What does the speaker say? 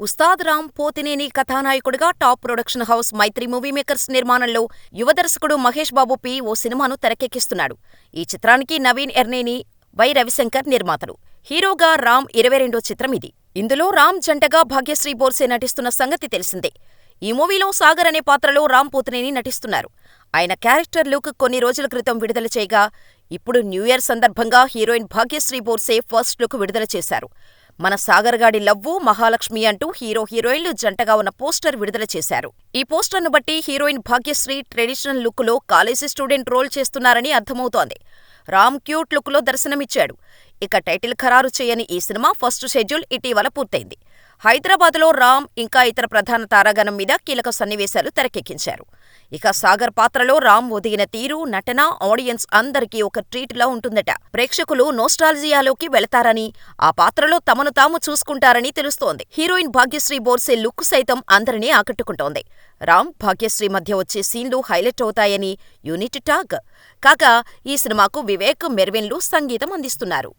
ఉస్తాద్ రామ్ పోతినేని కథానాయకుడిగా top production house మైత్రి movie makers నిర్మాణంలో యువ దర్శకుడు మహేష్ బాబు ఓ సినిమాను తెరకెక్కిస్తున్నాడు. ఈ చిత్రానికి నవీన్ ఎర్నేని, వై. రవిశంకర్ నిర్మాతలు. హీరోగా రామ్ 22వ చిత్రం ఇది. ఇందులో రామ్ జంటగా భాగ్యశ్రీ బోర్సే నటిస్తున్న సంగతి తెలిసిందే. ఈ మూవీలో సాగర్ అనే పాత్రలో రామ్ పోతినేని నటిస్తున్నారు. ఆయన క్యారెక్టర్ లుక్ కొన్ని రోజుల క్రితం విడుదల చేయగా, ఇప్పుడు న్యూ ఇయర్ సందర్భంగా heroine Bhagyashri Borse first look విడుదల చేశారు. మన సాగర్గాడి లవ్వు మహాలక్ష్మి అంటూ హీరోయిన్లు జంటగా ఉన్న పోస్టర్ విడుదల చేశారు. ఈ పోస్టర్ను బట్టి హీరోయిన్ భాగ్యశ్రీ ట్రెడిషనల్ లుక్లో కాలేజీ స్టూడెంట్ రోల్ చేస్తున్నారని అర్థమవుతోంది. రామ్ క్యూట్ లుక్లో దర్శనమిచ్చాడు. ఇక టైటిల్ ఖరారు చేయని ఈ సినిమా ఫస్ట్ షెడ్యూల్ ఇటీవల పూర్తయింది. హైదరాబాద్లో రామ్ ఇంకా ఇతర ప్రధాన తారాగణం మీద కీలక సన్నివేశాలు తెరకెక్కించారు. ఇక సాగర్ పాత్రలో రామ్ ఒదిగిన తీరు, నటన ఆడియన్స్ అందరికీ ఒక ట్రీట్లా ఉంటుందట. ప్రేక్షకులు నోస్టాల్జియాలోకి వెళతారని, ఆ పాత్రలో తమను తాము చూసుకుంటారని తెలుస్తోంది. హీరోయిన్ భాగ్యశ్రీ బోర్సే లుక్ సైతం అందరినీ ఆకట్టుకుంటోంది. రామ్, భాగ్యశ్రీ మధ్య వచ్చే సీన్లు హైలైట్ అవుతాయని యూనిట్ టాక్. కాగా ఈ సినిమాకు వివేక్, మెర్విన్లు సంగీతం అందిస్తున్నారు.